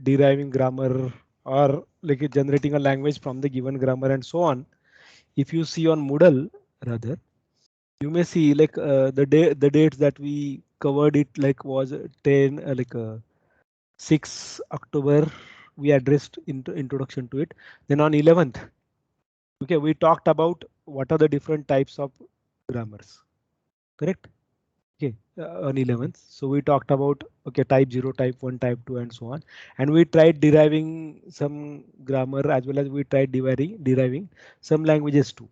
deriving grammar or like generating a language from the given grammar and so on. If you see on Moodle, rather, you may see like the dates that we covered it like was 10 6 October. We addressed into introduction to it. Then on 11th, okay, we talked about what are the different types of grammars. Correct? Okay, on 11th. So we talked about okay type 0, type 1, type 2, and so on. And we tried deriving some grammar as well as we tried deriving some languages too.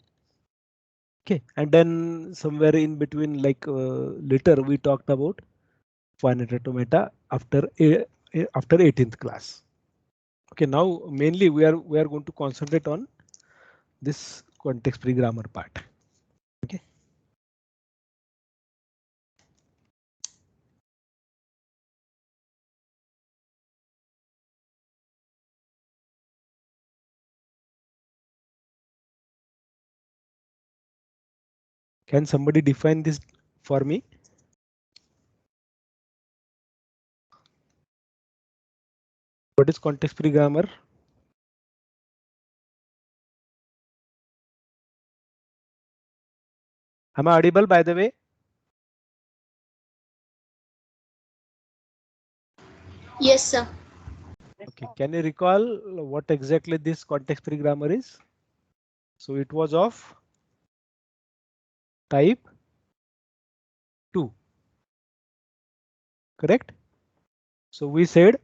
Okay, and then somewhere in between, like later we talked about finite automata after 18th class. Okay, now mainly we are going to concentrate on this context free grammar part. Okay. Can somebody define this for me? What is context free grammar? Am I audible, by the way? Yes, sir. Okay, can you recall what exactly this context free grammar is? So it was of type 2, correct? So we said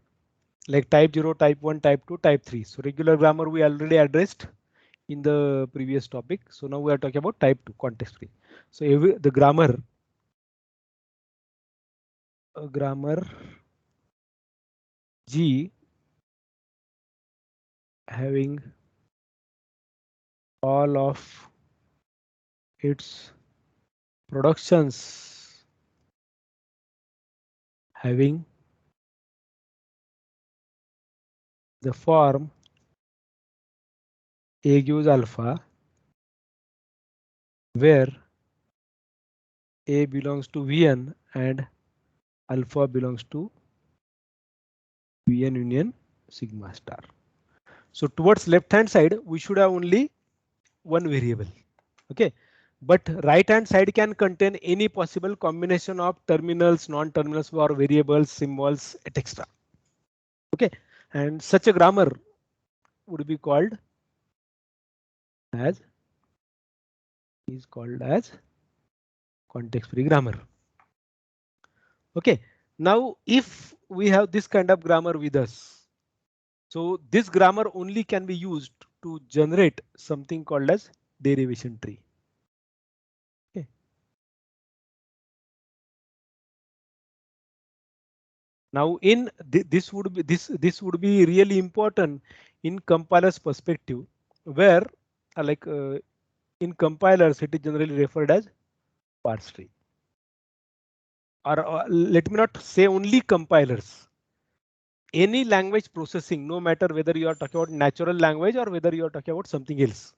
like type 0, type 1, type 2, type 3. So regular grammar we already addressed in the previous topic. So now we are talking about type 2 context free. So the grammar G having all of its productions having the form A gives alpha, where A belongs to Vn and alpha belongs to Vn union sigma star. So towards left hand side, we should have only one variable. Okay. But right hand side can contain any possible combination of terminals, non-terminals or variables, symbols, etc. Okay. And such a grammar would be called as context free grammar. Okay. Now, if we have this kind of grammar with us, so this grammar only can be used to generate something called as derivation tree. Okay. Now, in this would be really important in compiler's perspective, where like in compilers it is generally referred as parse tree. Or let me not say only compilers. Any language processing, no matter whether you are talking about natural language or whether you are talking about something else,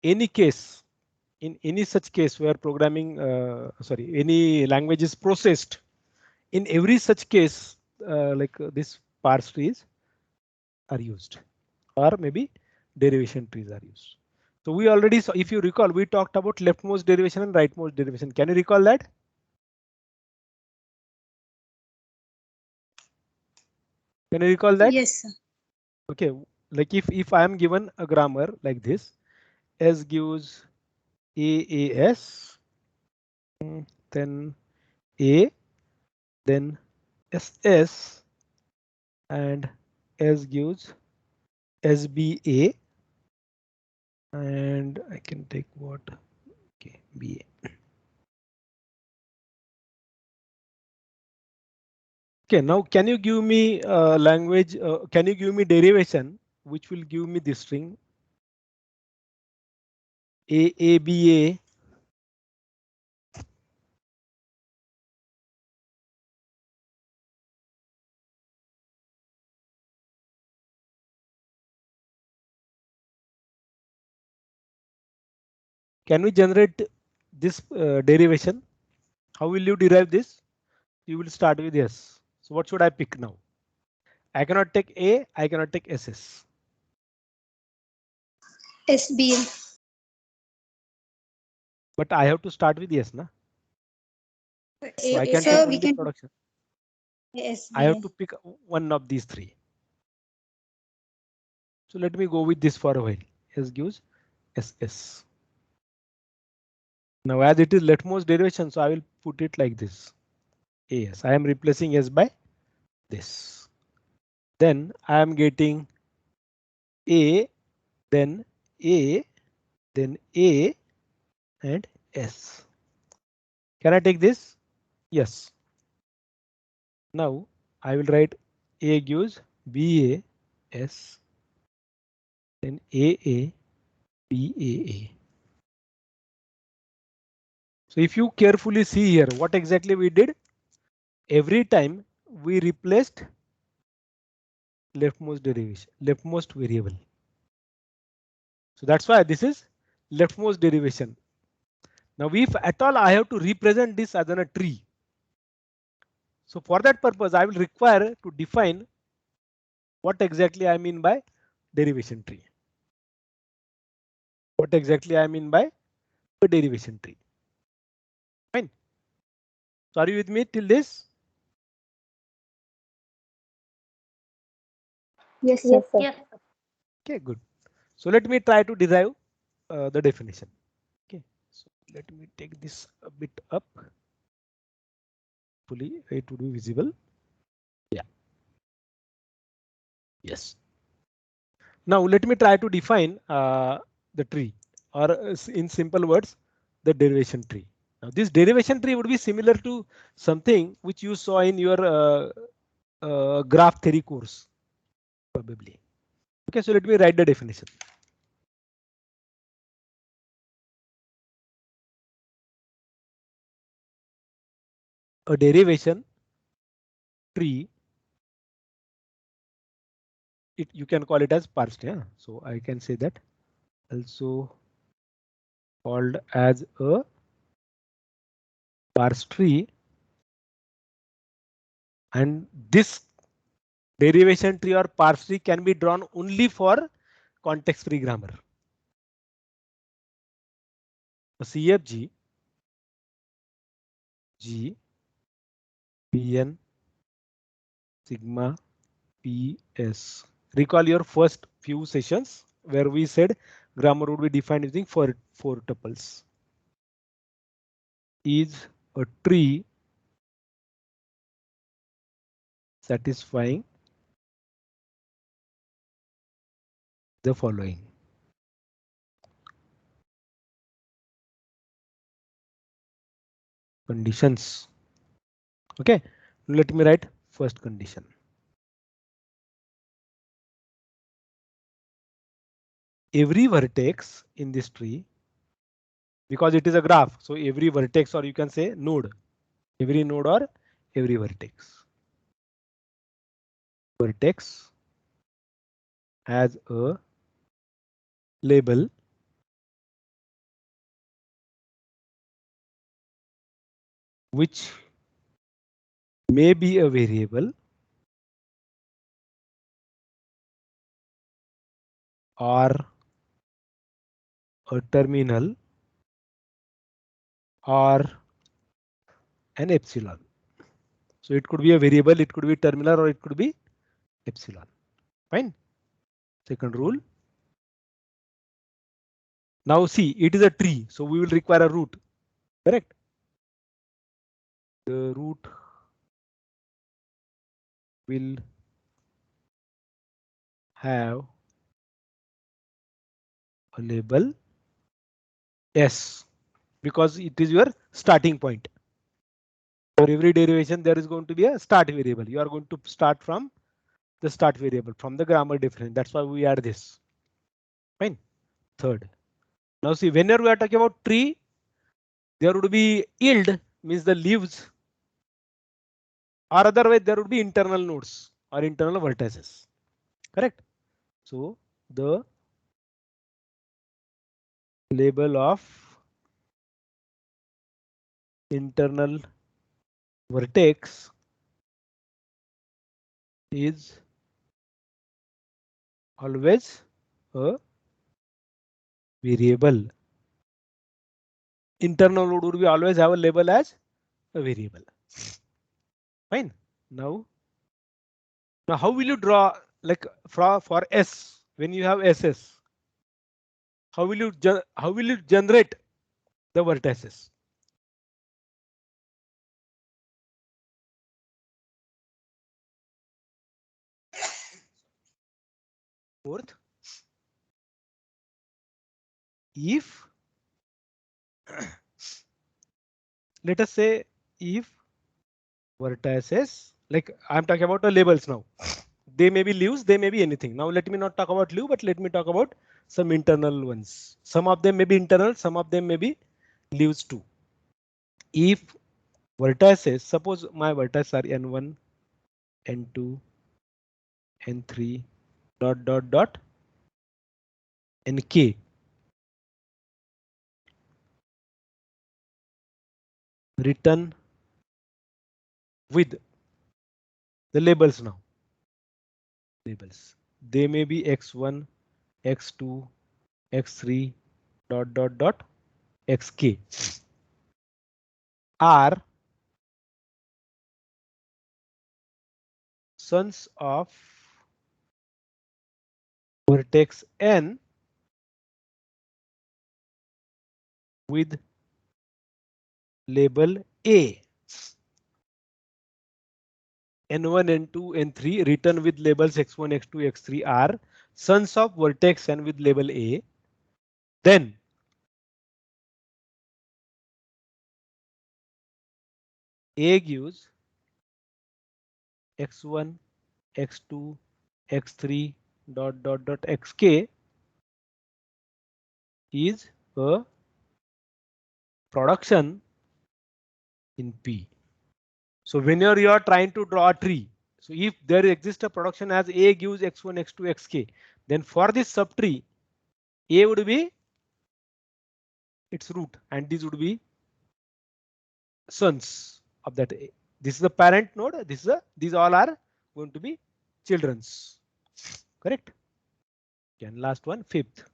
any case, in any such case where programming, any language is processed, in every such case, this parse trees are used, or maybe derivation trees are used. So we already saw, if you recall, we talked about leftmost derivation and rightmost derivation. Can you recall that? Can you recall that? Yes, sir. Okay, like if I am given a grammar like this, S gives AAS, then A, then SS, and S gives SBA, and I can take what? Okay, BA. Okay, now can you give me language? Can you give me derivation which will give me this string AABA? Can we generate this derivation? How will you derive this? You will start with S. So what should I pick now? I cannot take A, I cannot take SS. SB. But I have to start with S, na? So I can take Sir, we only can production. I have SB. to pick one of these three. So let me go with this for a while. S gives SS. Now as it is leftmost derivation, so I will put it like this. AS. I am replacing S by this. Then I am getting A, then A, then A and S. Can I take this? Yes. Now I will write A gives BA S, then AA BAA. So if you carefully see here, what exactly we did? Every time we replaced leftmost derivation, leftmost variable. So that's why this is leftmost derivation. Now if at all I have to represent this as a tree. So for that purpose, I will require to define what exactly I mean by derivation tree. What exactly I mean by a derivation tree. Fine. So are you with me till this? Yes, sir. Yes. Okay, good. So let me try to derive the definition. Okay, so let me take this a bit up. Hopefully it would be visible. Yeah. Yes. Now let me try to define the tree, or in simple words, the derivation tree. Now this derivation tree would be similar to something which you saw in your graph theory course, probably. Okay, so let me write the definition. A derivation tree, you can call it as parsed. Yeah, so I can say that also called as a parse tree, and this derivation tree or parse tree can be drawn only for context free grammar. A CFG G Pn sigma PS. Recall your first few sessions where we said grammar would be defined using four tuples. Is a tree satisfying the following? Conditions. Okay, let me write first condition. Every vertex in this tree, because it is a graph, so every vertex, or you can say node, every node or every vertex. Vertex has a label which may be a variable or a terminal or an epsilon. So it could be a variable, it could be terminal, or it could be epsilon. Fine. Second rule. Now see, it is a tree, so we will require a root. Correct. The root will have a label S because it is your starting point. For every derivation, there is going to be a start variable. You are going to start from the start variable from the grammar definition. That's why we add this. Fine. Third. Now see, whenever we are talking about tree, there would be yield, means the leaves, or otherwise there would be internal nodes or internal vertices. Correct. So the label of internal vertex is always a variable. Internal node would be always have a label as a variable. Fine. Now how will you draw like for S when you have SS? How will you generate the vertices? Fourth, if let us say if vertices, like I'm talking about the labels now. They may be leaves, they may be anything. Now let me not talk about leaf, but let me talk about some internal ones. Some of them may be internal, some of them may be leaves too. If vertices, suppose my vertices are n1, n2, n3, dot, nk. Written with the labels now. Labels. They may be x1, x2, x3, dot, xk. Are sons of vertex n with label A. N1, N2, N3 written with labels x1, x2, x3 are sons of vertex n with label A. Then A gives x1, x2, x3, dot, xk is a production in P. So whenever you are trying to draw a tree, so if there exists a production as A gives x1, x2, xk, then for this subtree, A would be its root and these would be sons of that A. This is the parent node. These all are going to be children's. Correct? And last one, fifth.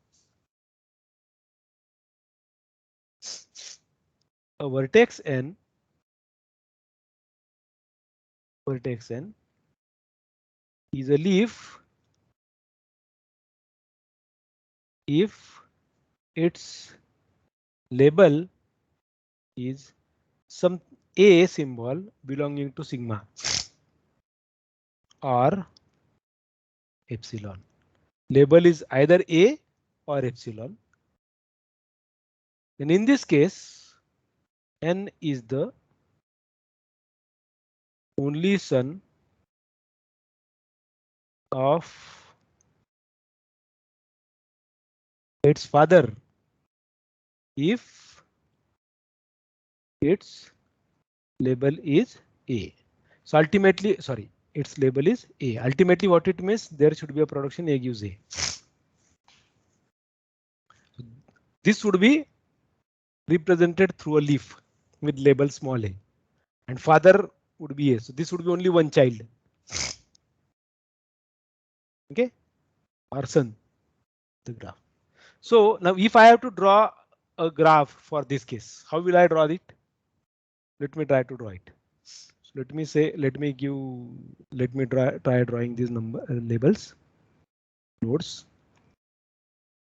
A vertex n is a leaf if its label is some A symbol belonging to sigma or epsilon. Label is either A or epsilon. And in this case, n is the only son of its father if its label is A. So ultimately, sorry, its label is A. Ultimately, what it means, there should be a production A gives A. This would be represented through a leaf with label small a, and father would be A. So this would be only one child. Okay, or son, the graph. So now if I have to draw a graph for this case, how will I draw it? Let me try to draw it. So let me say, let me try drawing these number labels, nodes,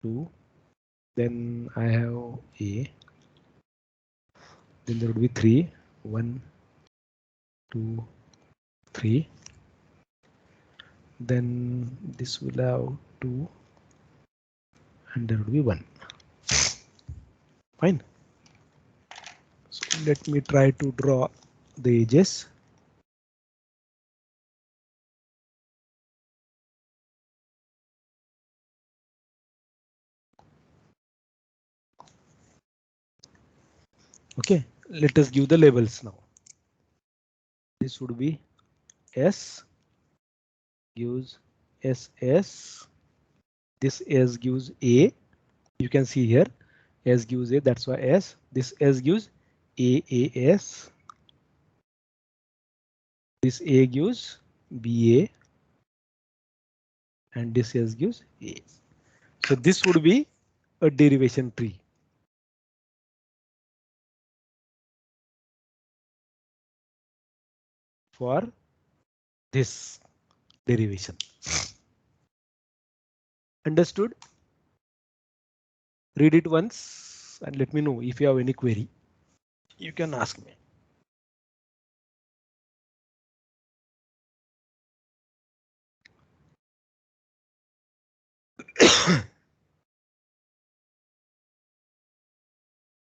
2, then I have A, then there would be 3, 1, 2, 3, then this will have 2, and there would be 1. Fine. So let me try to draw the edges. Okay, let us give the labels now. This would be S gives SS. This S gives A. You can see here S gives A. That's why S. This S gives AAS. This A gives BA. and this S gives A. So this would be a derivation tree. For this derivation. Understood? Read it once and let me know if you have any query. You can ask me.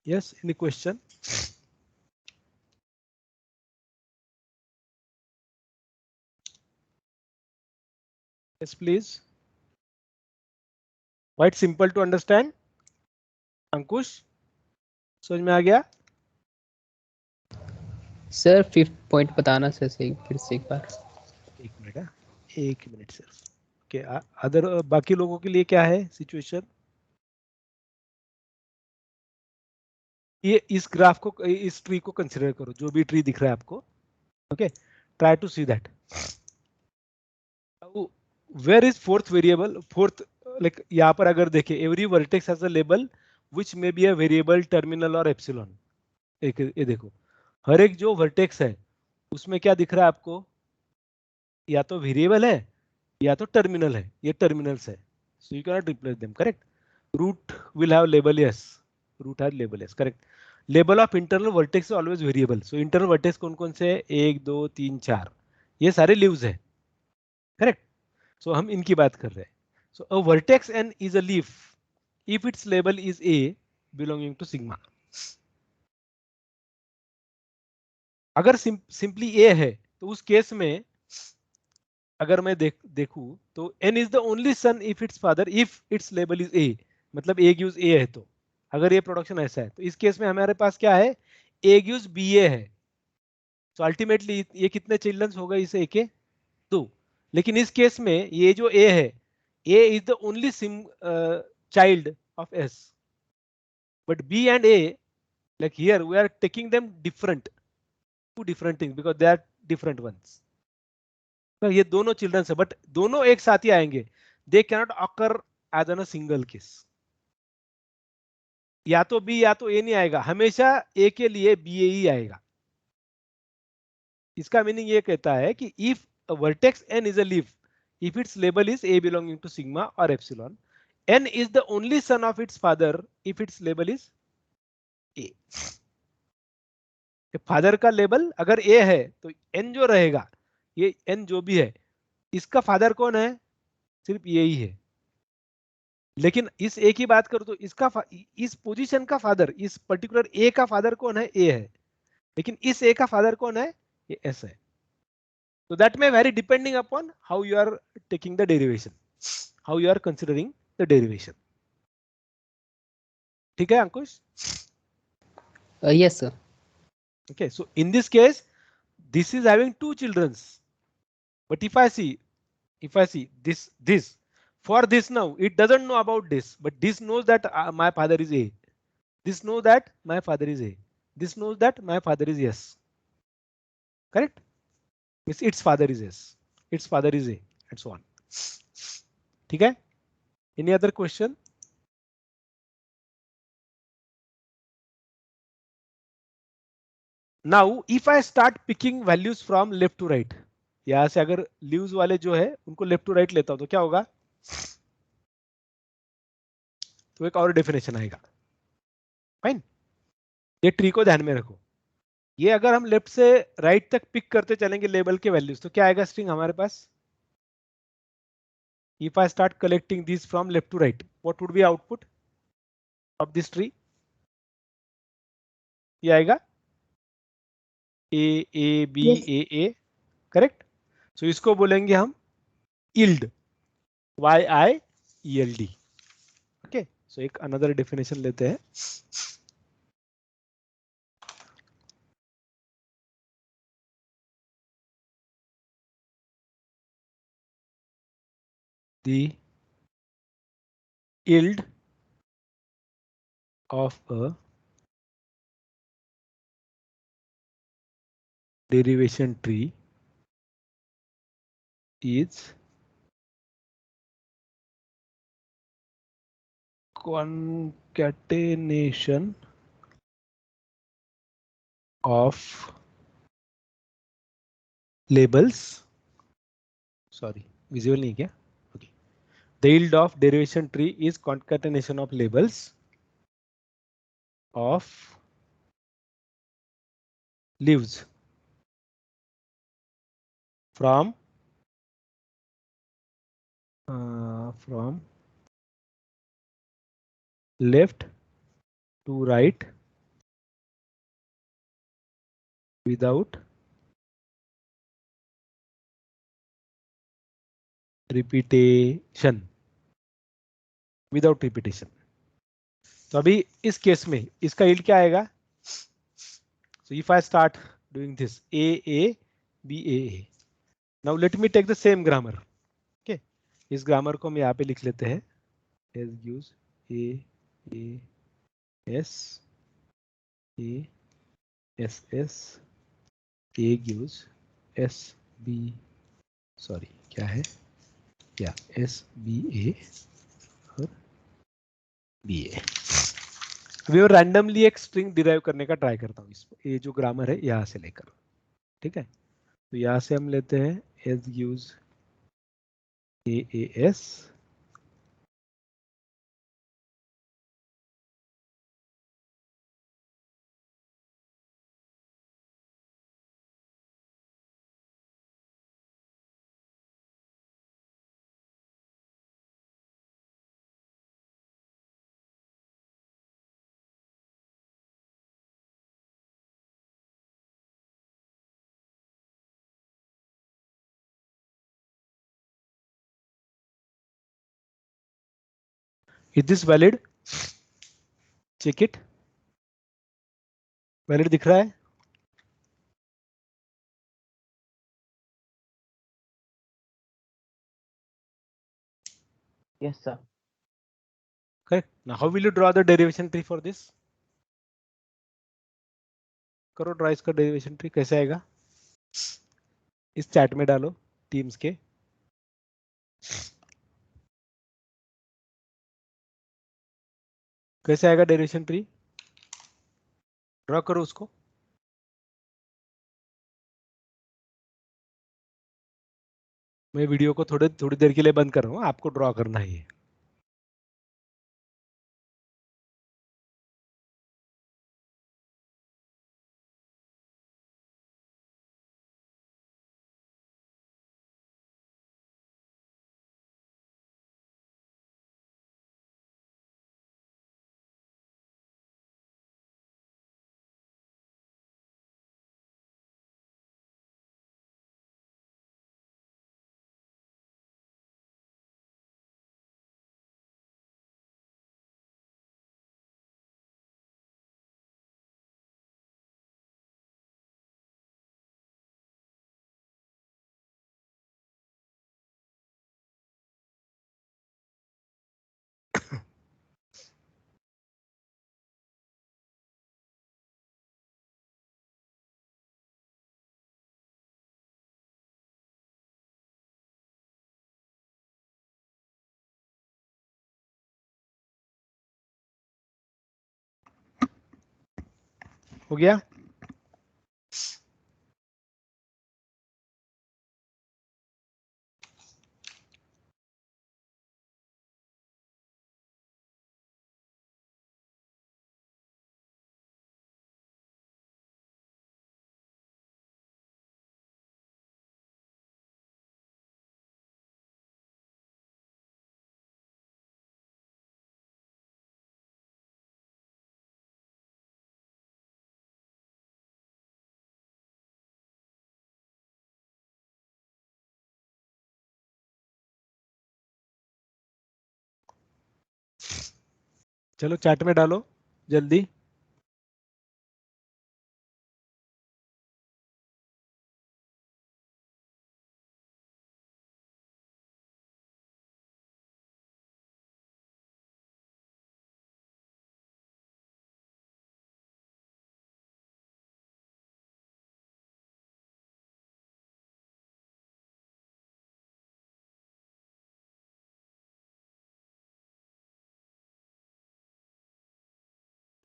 Yes, any question? Yes, please. Quite simple to understand. अंकुश समझ में आ गया? Sir 5th point बताना sir सही फिर से एक बार. एक minute है, एक मिनट सिर्फ. ओके, अदर बाकी लोगों के लिए क्या है सिचुएशन? ये इस ग्राफ को, इस ट्री को कंसिडर करो, जो भी ट्री दिख रहा है आपको. Okay, try to see that. Where is fourth variable? Fourth like यहाँ पर अगर देखें, every vertex has a label which may be a variable, terminal और एप्सिलॉन. एक ये देखो, हर एक जो वर्टेक्स है उसमें क्या दिख रहा है आपको? या तो वेरिएबल है या तो टर्मिनल है. ये टर्मिनल्स है, so you cannot replace them. Correct. Root will have label, yes. Root has label, yes. Correct. Label of internal vertex always variable. So internal vertex कौन कौन से है? 1 2 3 4, ये सारे लीव्स है. करेक्ट. सो हम इनकी बात कर रहे हैं. So a vertex N is a leaf if its label is A belonging to sigma. अगर सिंपली A है तो उस केस में अगर मैं देखूं तो n is the only son if it's father, if it's label is A. मतलब A गिव्स A है, तो अगर ये प्रोडक्शन ऐसा है तो इस केस में हमारे पास क्या है? A गिव्स BA है. तो अल्टीमेटली ये कितने चिल्ड्रंस हो गए इस A के? 2. लेकिन इस केस में ये जो A है, A is the only child of S. But B and A, like here, we are taking them different, two different things because they are different ones. तो ये दोनों चिल्ड्रन है, बट दोनों एक साथ ही आएंगे. They cannot occur as an a single case. या तो बी या तो ए नहीं आएगा, हमेशा ए के लिए बी ए ही आएगा. इसका मीनिंग ये कहता है कि if vertex N is a leaf, if its label is A belonging to sigma or epsilon, n is the only son of its father if its label is A. Father का label अगर ए है तो N जो रहेगा, ये N जो भी है, इसका फादर कौन है? सिर्फ ये ही है. लेकिन इस ए की बात करूं तो इसका इस पोजीशन का फादर, इस पर्टिकुलर ए का फादर कौन है? ए है. लेकिन इस ए का फादर कौन है? ये एस है. तो that may vary depending upon how you are taking the derivation, how you are considering the derivation. ठीक है Ankush? Yes sir. Okay, so in this case, this is having two childrens. But if I see this, for this now, it doesn't know about this, but this knows that my father is A. This knows that my father is A. This knows that my father is yes. Correct? Its father is yes. Its father is A, and so on. ठीक है? Any other question? Now, if I start picking values from left to right, यहां से अगर leaves वाले जो है उनको left to right लेता हूं तो क्या होगा? तो एक और डेफिनेशन आएगा. फाइन. ये ट्री को ध्यान में रखो. ये अगर हम लेफ्ट से राइट तक पिक करते चलेंगे लेबल के वैल्यूज, तो क्या आएगा स्ट्रिंग हमारे पास? If I start collecting this from left to right, what would be output of this tree? ये आएगा A A B yes. A. Correct. So इसको बोलेंगे हम yield, Y I E L D. Okay, so एक another definition लेते हैं. The yield of a derivation tree is concatenation of labels, sorry visual नहीं क्या, okay. The yield of derivation tree is concatenation of labels of leaves from left to right without repetition, without repetition. तो अभी इस case में इसका yield क्या आएगा? So if I start doing this a A b a a, now let me take the same grammar. Okay, इस grammar को हम यहाँ पे लिख लेते हैं as use a S S S a use S b, sorry क्या है या एस बी ए और बी ए. अभी और रैंडमली एक स्ट्रिंग डिराइव करने का ट्राई करता हूँ, ये जो ग्रामर है यहाँ से लेकर. ठीक है, तो यहाँ से हम लेते हैं as use a S is this valid? Check it. Valid दिख रहा है? Yes, sir. Correct. Now how will you draw the derivation tree for this? करो ड्रॉ इसका डेरिवेशन ट्री. कैसे आएगा? इस चैट में डालो टीम्स के. कैसे आएगा डेरिवेशन ट्री? ड्रॉ करो उसको. मैं वीडियो को थोड़ी देर के लिए बंद कर रहा हूँ, आपको ड्रॉ करना ही है. हो गया? चलो चैट में डालो जल्दी.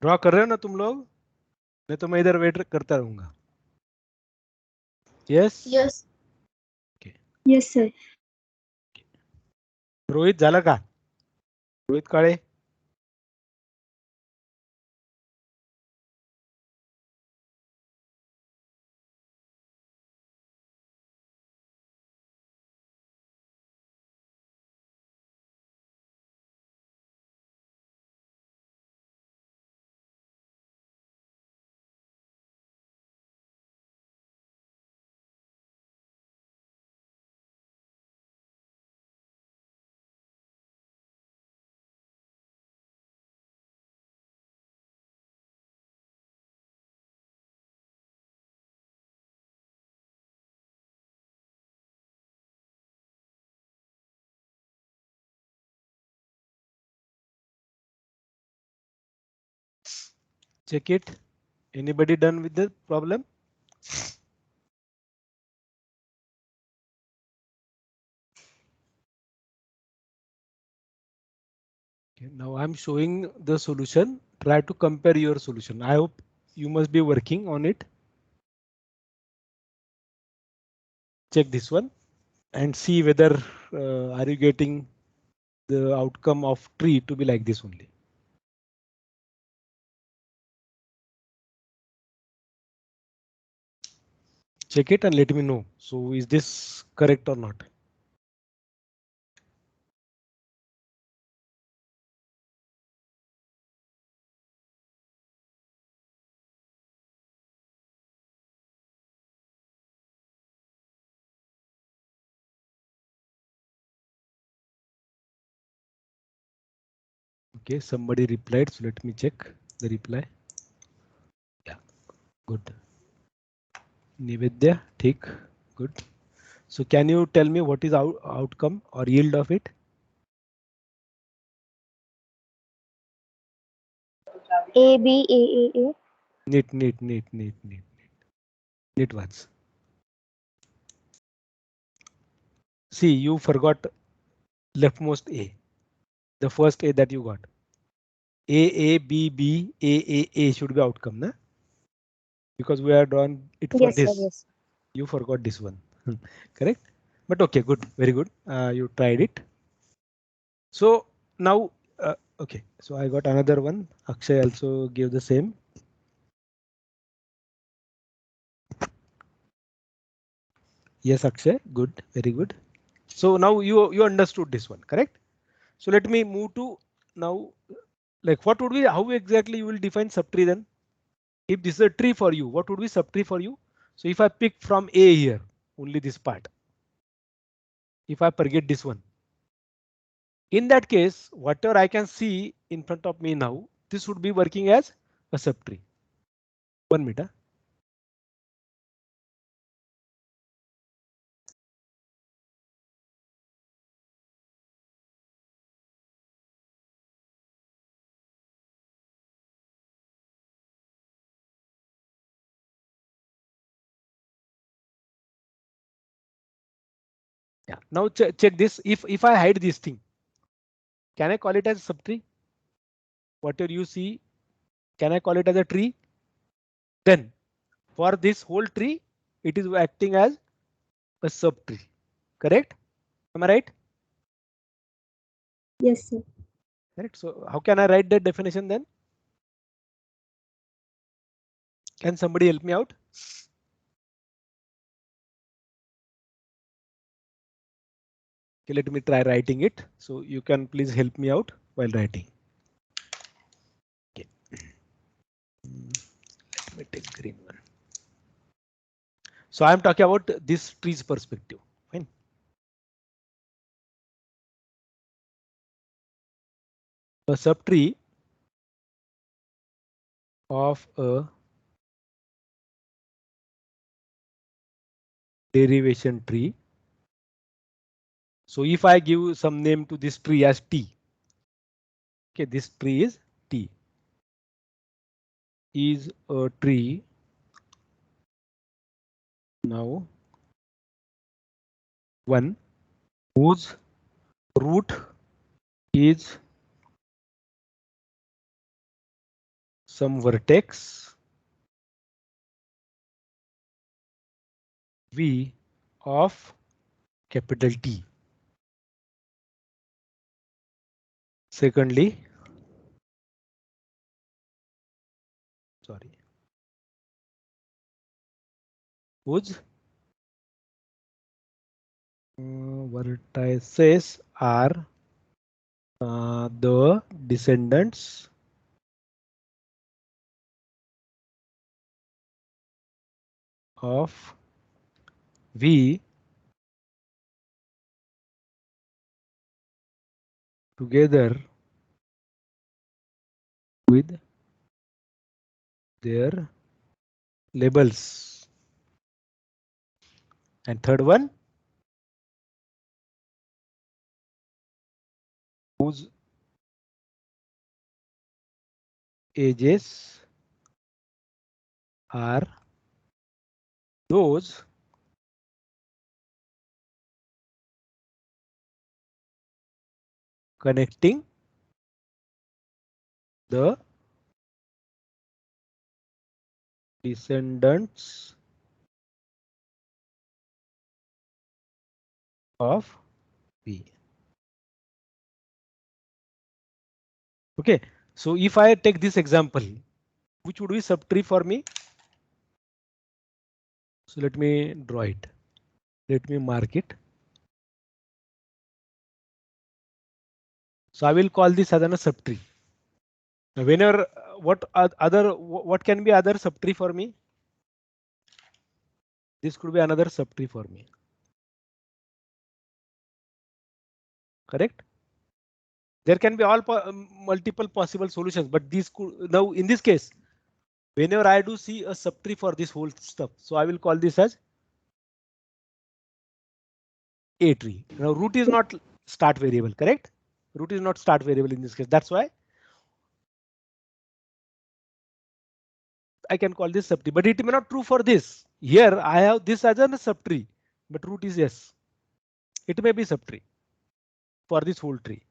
ड्रॉ कर रहे हो ना तुम लोग? नहीं तो मैं इधर वेट करता रहूंगा. Yes. Yes. Okay. Yes sir. Rohit झालं का? रोहित काळे. Check it. Anybody done with the problem? Okay, now I'm showing the solution. Try to compare your solution. I hope you must be working on it. Check this one and see whether are you getting the outcome of tree to be like this only. Check it and let me know. So is this correct or not? Okay, somebody replied, so let me check the reply. Yeah, good. Nivedya, ठीक, good. So can you tell me what is outcome or yield of it? A B A. Neat words. See, you forgot leftmost A, the first A that you got. A, B, B, A should be outcome, na? Because we are done it for Yes sir. this. Yes. You forgot this one, correct? But okay, good, very good. You tried it. So now, okay, so I got another one. Akshay also gave the same. Yes, Akshay, good, very good. So now you understood this one, correct? So let me move to now, like what would be, how exactly you will define subtree then? If this is a tree for you, what would be subtree for you? So if I pick from A here, only this part, if I forget this one, in that case, whatever I can see in front of me now, this would be working as a subtree. 1 meter. Yeah. Now check this. If I hide this thing, can I call it as subtree? Whatever you see, can I call it as a tree? Then for this whole tree, it is acting as a subtree. Correct? Am I right? Yes sir. Correct. So how can I write that definition then? Can somebody help me out? Okay, let me try writing it. So you can please help me out while writing. Okay. Let me take green one. So I'm talking about this tree's perspective. Fine. A subtree of a derivation tree. So if I give some name to this tree as T, okay, this tree is T, is a tree now 1 whose root is some vertex V of capital T. Secondly, whose vertices are the descendants of V together with their labels. And third one, whose edges are those connecting the descendants of V. Okay, so if I take this example, which would be subtree for me? So let me draw it. Let me mark it. So I will call this as a subtree. Now whenever what can be other subtree for me? This could be another subtree for me. Correct? There can be all multiple possible solutions, but these could now in this case, whenever I do see a subtree for this whole stuff, so I will call this as a tree. Now root is not start variable, correct? Root is not start variable in this case. That's why I can call this subtree, but it may not true for this. Here I have this as a subtree, but root is yes. It may be subtree for this whole tree.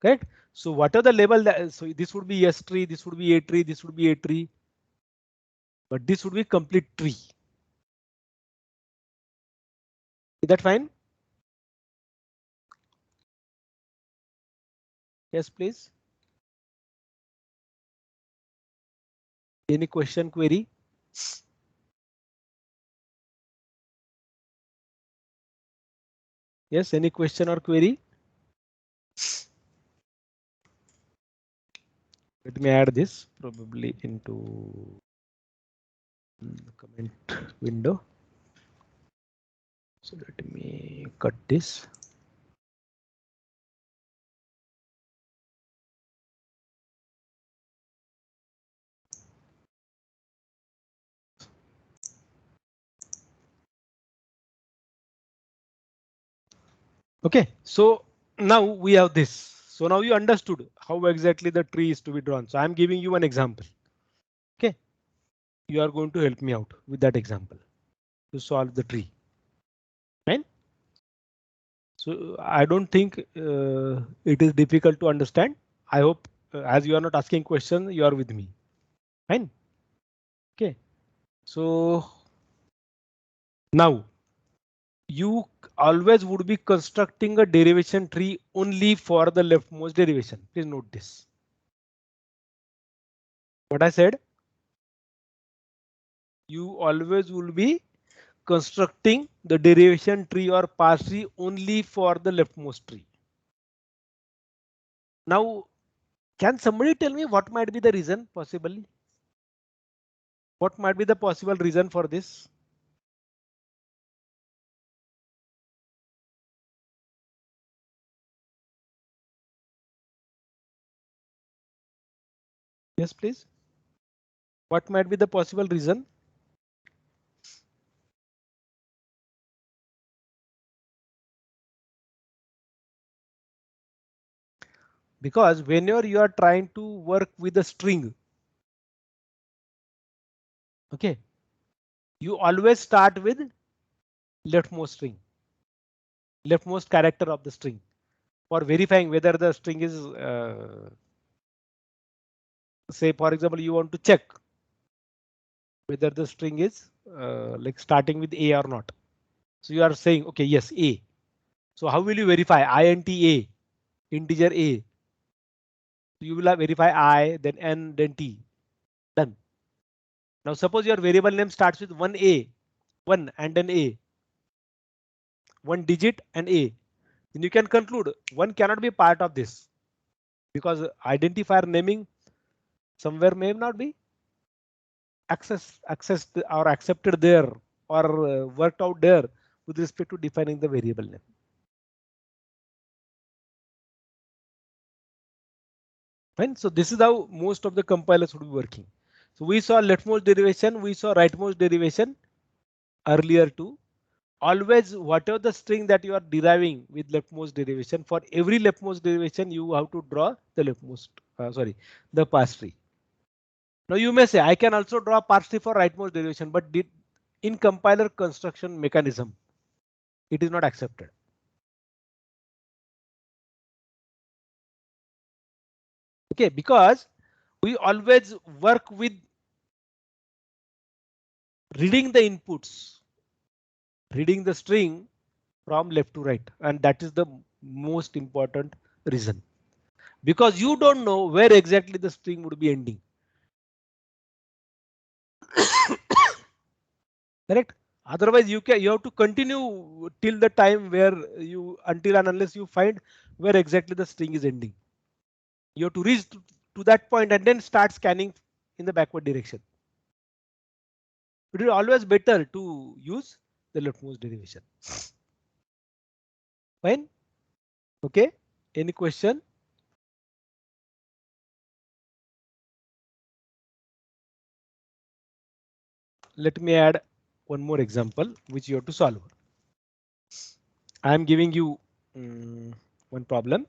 Correct? So what are the label that so this would be S tree, this would be A tree, this would be A tree, but this would be complete tree. Is that fine? Yes, please. Any question, query? Yes, any question or query? Let me add this probably into the comment window. So let me cut this. Okay, so now we have this. So now you understood how exactly the tree is to be drawn. So I'm giving you an example. Okay, you are going to help me out with that example to solve the tree. Right? So I don't think it is difficult to understand. I hope as you are not asking questions, you are with me. Fine. Okay. So now you always would be constructing a derivation tree only for the leftmost derivation. Please note this. What I said, you always will be constructing the derivation tree or parse tree only for the leftmost tree. Now, can somebody tell me what might be the reason possibly? What might be the possible reason for this? Yes, please. What might be the possible reason? Because whenever you are trying to work with a string, okay, you always start with leftmost string, leftmost character of the string for verifying whether the string is say for example, you want to check whether the string is like starting with A or not. So you are saying, okay, yes, A. So how will you verify int A, integer A? You will verify I, then N, then T. Done. Now suppose your variable name starts with 1A, 1 and then A, 1 digit and A. Then you can conclude 1 cannot be part of this because identifier naming somewhere may not be accessed or accepted there or worked out there with respect to defining the variable name. Fine. So this is how most of the compilers would be working. So we saw leftmost derivation, we saw rightmost derivation earlier too. Always whatever the string that you are deriving with leftmost derivation, for every leftmost derivation you have to draw the leftmost the parse tree. Now you may say I can also draw parse tree for rightmost derivation, but in compiler construction mechanism it is not accepted. Okay, because we always work with reading the inputs, reading the string from left to right, and that is the most important reason, because you don't know where exactly the string would be ending. Correct. Otherwise you have to continue till the time where you until and unless you find where exactly the string is ending. You have to reach to that point and then start scanning in the backward direction. It is always better to use the leftmost derivation. Fine. Okay. Any question? Let me add one more example which you have to solve. I am giving you one problem.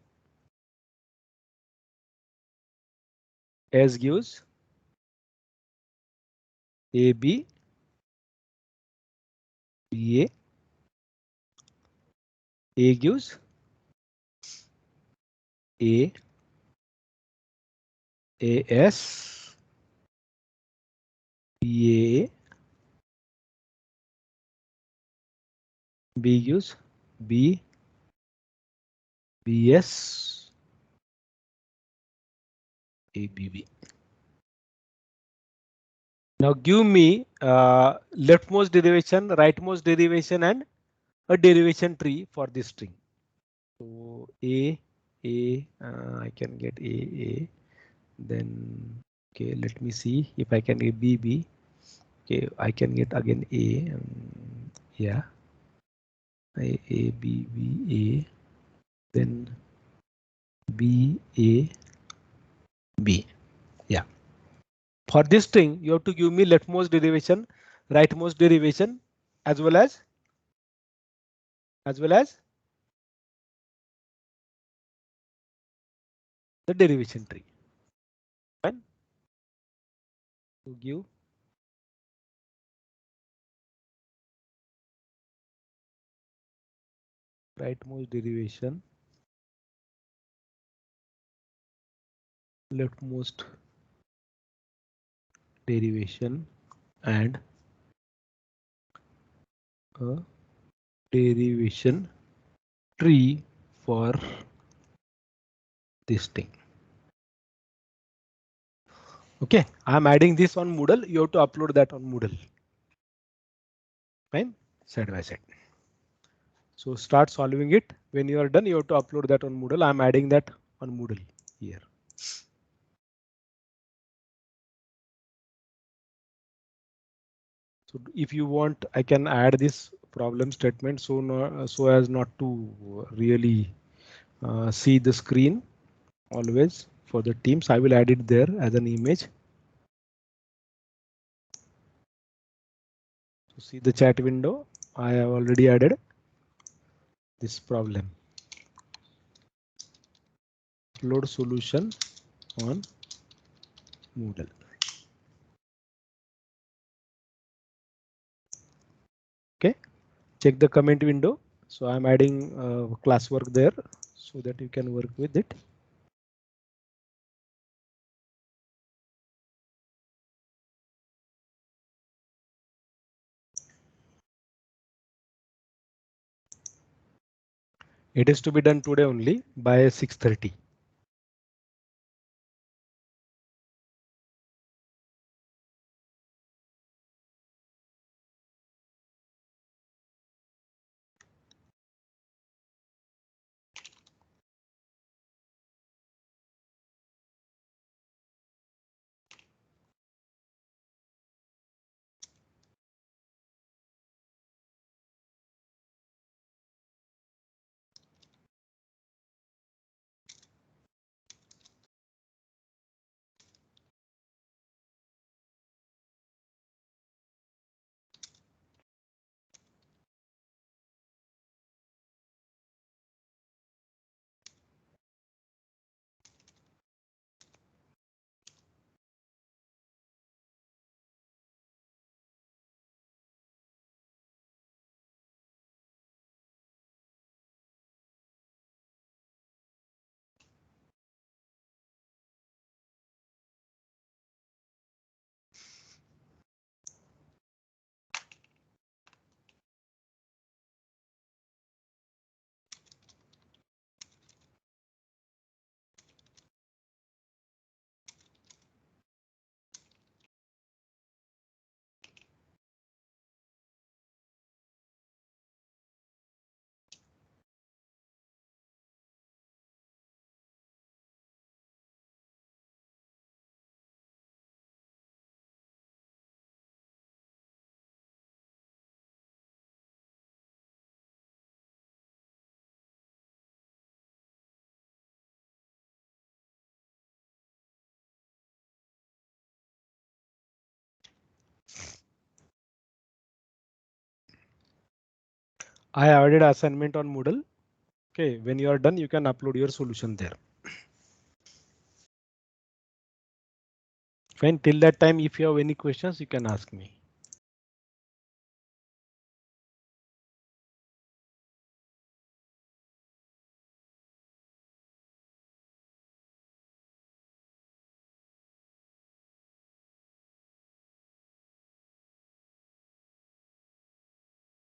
S gives AB, BA, A gives A, AS, BA, B gives B, BS, ABB. Now give me leftmost derivation, rightmost derivation, and a derivation tree for this string. So A, I can get A, then okay, let me see if I can get B. Okay, I can get again A. Yeah, A, B, A, then B, A, B. Yeah. For this string, you have to give me leftmost derivation, rightmost derivation, as well as the derivation tree. Fine. To give rightmost derivation, leftmost derivation, and a derivation tree for this thing. Okay, I'm adding this on Moodle. You have to upload that on Moodle. Fine, side by side. So start solving it. When you are done, you have to upload that on Moodle. I'm adding that on Moodle here. So if you want, I can add this problem statement so as not to really see the screen always for the Teams. I will add it there as an image. So see the chat window. I have already added this problem. Load solution on Moodle. Okay, check the comment window. So I'm adding classwork there so that you can work with it. It is to be done today only by 6:30. I added assignment on Moodle. Okay, when you are done, you can upload your solution there. Fine, till that time, if you have any questions, you can ask me.